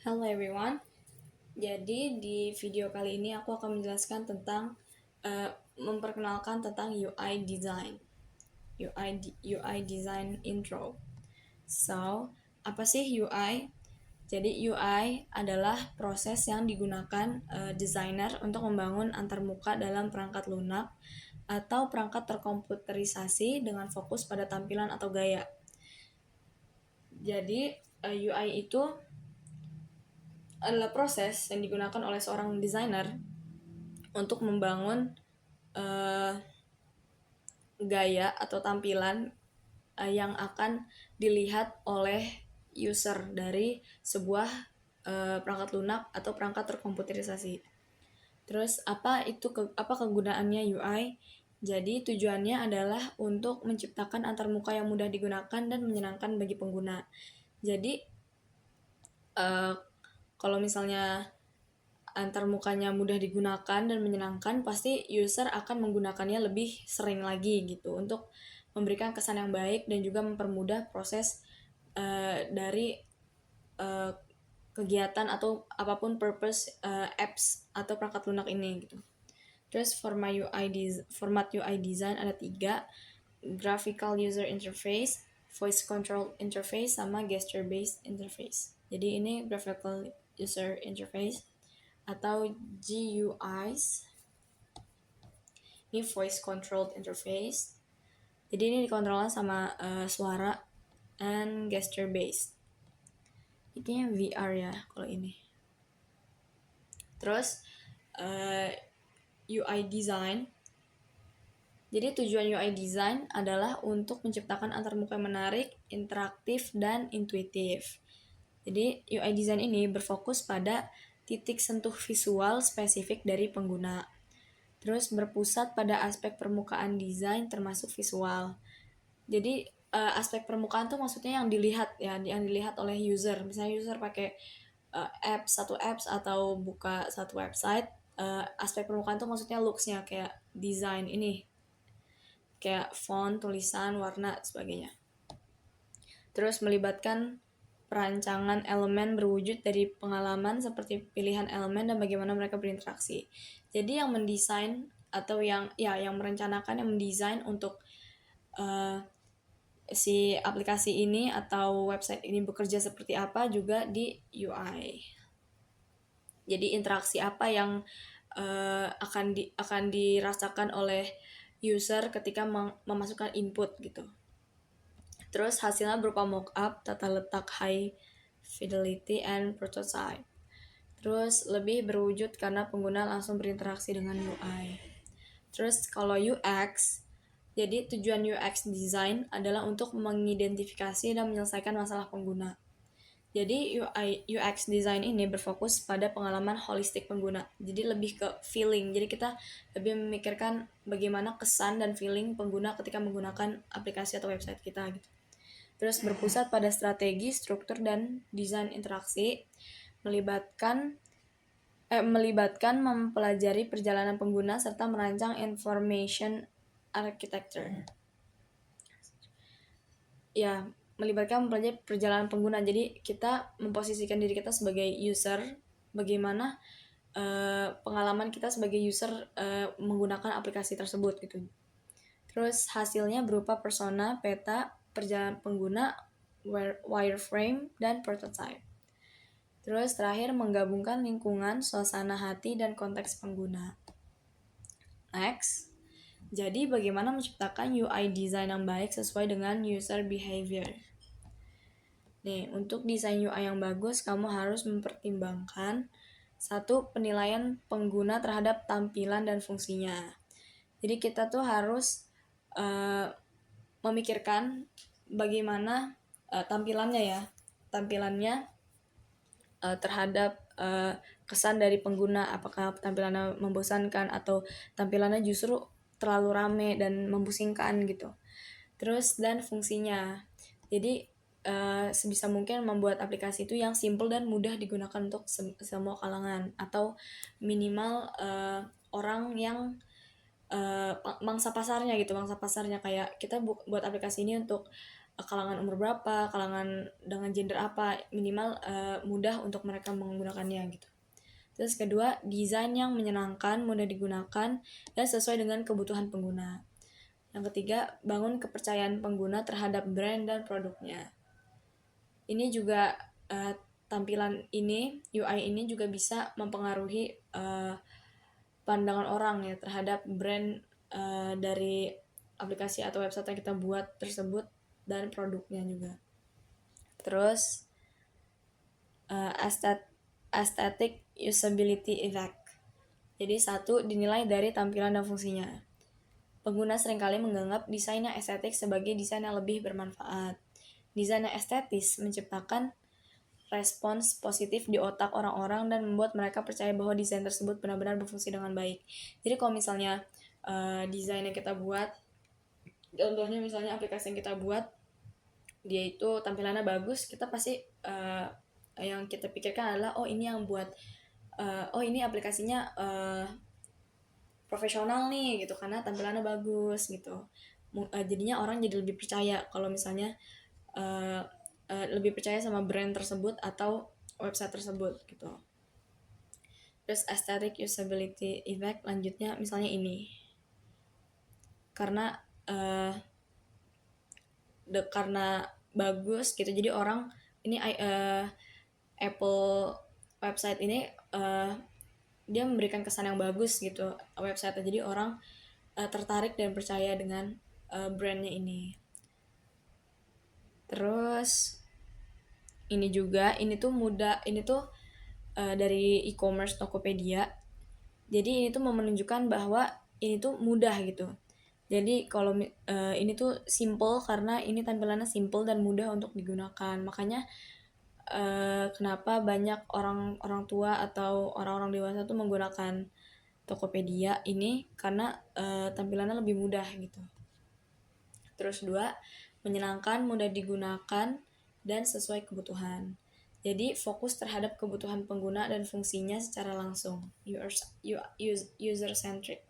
Hello everyone. Jadi di video kali ini aku akan menjelaskan tentang memperkenalkan tentang UI design. UI design intro. So, apa sih UI? Jadi UI adalah proses yang digunakan desainer untuk membangun antarmuka dalam perangkat lunak atau perangkat terkomputerisasi dengan fokus pada tampilan atau gaya. Jadi UI itu adalah proses yang digunakan oleh seorang desainer untuk membangun uh, gaya atau tampilan yang akan dilihat oleh user dari sebuah perangkat lunak atau perangkat terkomputerisasi. Terus apa kegunaannya UI? Jadi tujuannya adalah untuk menciptakan antarmuka yang mudah digunakan dan menyenangkan bagi pengguna. Jadi kalau misalnya antarmukanya mudah digunakan dan menyenangkan, pasti user akan menggunakannya lebih sering lagi gitu untuk memberikan kesan yang baik dan juga mempermudah proses dari kegiatan atau apapun purpose apps atau perangkat lunak ini gitu. Terus format UI design ada 3, graphical user interface, voice control interface, sama gesture based interface. Jadi ini graphical user interface atau GUIs. Ini voice controlled interface. Jadi ini dikontrolnya sama suara and gesture based. Ini VR ya kalau ini. Terus UI design. Jadi tujuan UI design adalah untuk menciptakan antarmuka yang menarik, interaktif, dan intuitif. Jadi UI design ini berfokus pada titik sentuh visual spesifik dari pengguna. Terus berpusat pada aspek permukaan desain termasuk visual. Jadi aspek permukaan tuh maksudnya yang dilihat ya, yang dilihat oleh user. Misalnya user pakai satu apps atau buka satu website, aspek permukaan tuh maksudnya looks-nya kayak desain ini, kayak font, tulisan, warna, sebagainya. Terus melibatkan perancangan elemen berwujud dari pengalaman seperti pilihan elemen dan bagaimana mereka berinteraksi. Jadi yang mendesain atau yang merencanakan, yang mendesain untuk si aplikasi ini atau website ini bekerja seperti apa juga di UI. Jadi interaksi apa yang akan dirasakan oleh user ketika memasukkan input gitu. Terus hasilnya berupa mockup, tata letak high fidelity, and prototype. Terus lebih berwujud karena pengguna langsung berinteraksi dengan UI. Terus kalau UX, jadi tujuan UX design adalah untuk mengidentifikasi dan menyelesaikan masalah pengguna. Jadi UX design ini berfokus pada pengalaman holistik pengguna. Jadi lebih ke feeling. Jadi kita lebih memikirkan bagaimana kesan dan feeling pengguna ketika menggunakan aplikasi atau website kita gitu. Terus berpusat pada strategi, struktur, dan desain interaksi, melibatkan mempelajari perjalanan pengguna serta merancang information architecture. Ya, melibatkan mempelajari perjalanan pengguna. Jadi kita memposisikan diri kita sebagai user, bagaimana pengalaman kita sebagai user menggunakan aplikasi tersebut gitu. Terus hasilnya berupa persona, peta, perjalanan pengguna, wireframe, dan prototype. Terus terakhir menggabungkan lingkungan, suasana hati, dan konteks pengguna. Next, jadi bagaimana menciptakan UI design yang baik sesuai dengan user behavior. Nih, untuk desain UI yang bagus, kamu harus mempertimbangkan satu, penilaian pengguna terhadap tampilan dan fungsinya. Jadi kita tuh harus memikirkan bagaimana tampilannya terhadap kesan dari pengguna, apakah tampilannya membosankan atau tampilannya justru terlalu rame dan membusingkan gitu. Terus dan fungsinya, jadi sebisa mungkin membuat aplikasi itu yang simple dan mudah digunakan untuk semua kalangan, atau minimal orang yang mangsa pasarnya kayak kita buat aplikasi ini untuk kalangan umur berapa, kalangan dengan gender apa, minimal mudah untuk mereka menggunakannya gitu. Terus kedua, desain yang menyenangkan, mudah digunakan, dan sesuai dengan kebutuhan pengguna. Yang ketiga, bangun kepercayaan pengguna terhadap brand dan produknya. Ini juga tampilan ini, UI ini juga bisa mempengaruhi pandangan orang ya terhadap brand dari aplikasi atau website yang kita buat tersebut dan produknya juga. Terus aesthetic usability effect. Jadi satu, dinilai dari tampilan dan fungsinya. Pengguna seringkali menganggap desain yang estetik sebagai desain yang lebih bermanfaat. Desain yang estetis menciptakan respons positif di otak orang-orang dan membuat mereka percaya bahwa desain tersebut benar-benar berfungsi dengan baik. Jadi kalau misalnya desain yang kita buat, contohnya misalnya aplikasi yang kita buat, dia itu tampilannya bagus, kita pasti yang kita pikirkan adalah oh ini yang buat oh ini aplikasinya profesional nih gitu karena tampilannya bagus gitu. Jadinya orang jadi lebih percaya kalau misalnya lebih percaya sama brand tersebut atau website tersebut gitu. Terus aesthetic usability effect lanjutnya misalnya ini, karena karena bagus gitu jadi orang ini Apple website ini dia memberikan kesan yang bagus gitu website, jadi orang tertarik dan percaya dengan brandnya ini. Terus ini juga, ini tuh dari e-commerce Tokopedia. Jadi ini tuh menunjukkan bahwa ini tuh mudah gitu. Jadi kalau ini tuh simple karena ini tampilannya simple dan mudah untuk digunakan. Makanya kenapa banyak orang tua atau orang-orang dewasa tuh menggunakan Tokopedia ini karena tampilannya lebih mudah gitu. Terus dua, menyenangkan, mudah digunakan, dan sesuai kebutuhan. Jadi fokus terhadap kebutuhan pengguna dan fungsinya secara langsung, user centric.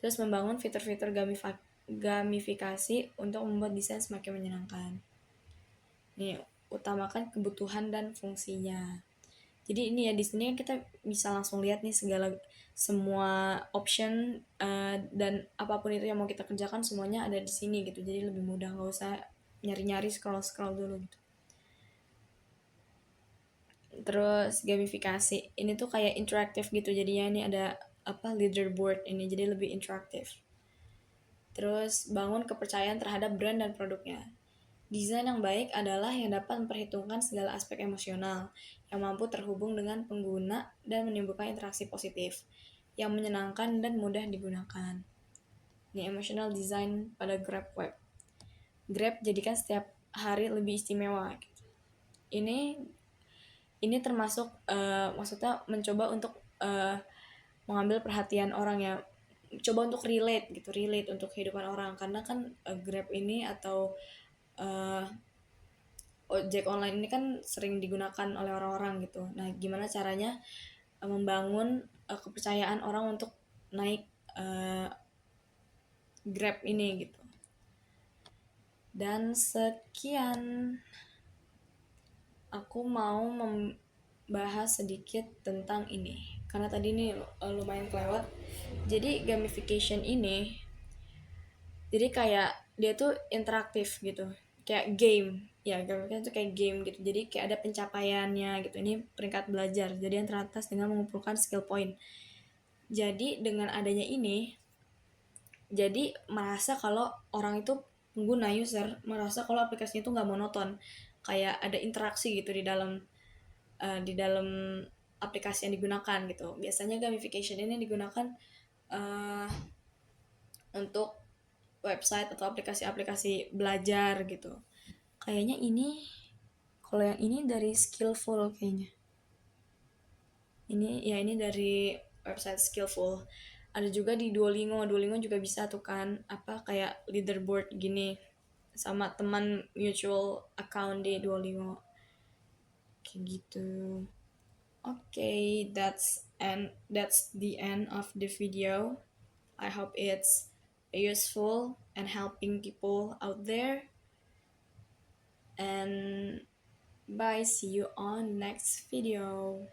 Terus membangun fitur-fitur gamifikasi untuk membuat desain semakin menyenangkan. Nih, utamakan kebutuhan dan fungsinya. Jadi ini ya di sini kita bisa langsung lihat nih semua option dan apapun itu yang mau kita kerjakan semuanya ada di sini gitu. Jadi lebih mudah, nggak usah nyari-nyari scroll dulu gitu. Terus gamifikasi ini tuh kayak interaktif gitu, jadinya ini ada leaderboard ini, jadi lebih interaktif. Terus bangun kepercayaan terhadap brand dan produknya. Desain yang baik adalah yang dapat memperhitungkan segala aspek emosional, yang mampu terhubung dengan pengguna dan menimbulkan interaksi positif, yang menyenangkan dan mudah digunakan. Ini emotional design pada Grab Web. Grab jadikan setiap hari lebih istimewa. Ini termasuk maksudnya mencoba untuk mengambil perhatian orang ya, coba untuk relate untuk kehidupan orang, karena kan Grab ini atau ojek online ini kan sering digunakan oleh orang-orang gitu. Nah, gimana caranya membangun kepercayaan orang untuk naik Grab ini gitu. Dan sekian, aku mau membahas sedikit tentang ini karena tadi ini lumayan kelewat. Jadi gamification ini, jadi kayak dia tuh interaktif gitu, kayak game ya, gamification tuh kayak game gitu. Jadi kayak ada pencapaiannya gitu. Ini peringkat belajar, jadi yang teratas dengan mengumpulkan skill point. Jadi dengan adanya ini, jadi merasa kalau orang itu pengguna user merasa kalau aplikasinya itu nggak monoton, kayak ada interaksi gitu di dalam aplikasi yang digunakan gitu. Biasanya gamification ini digunakan untuk website atau aplikasi-aplikasi belajar gitu. Kayaknya ini, kalau yang ini dari Skillful kayaknya. Ini dari website Skillful. Ada juga di Duolingo juga bisa tuh kan, kayak leaderboard gini sama teman mutual account di Duolingo. Kayak gitu. Okay, that's the end of the video. I hope it's useful and helping people out there. and bye, see you on next video.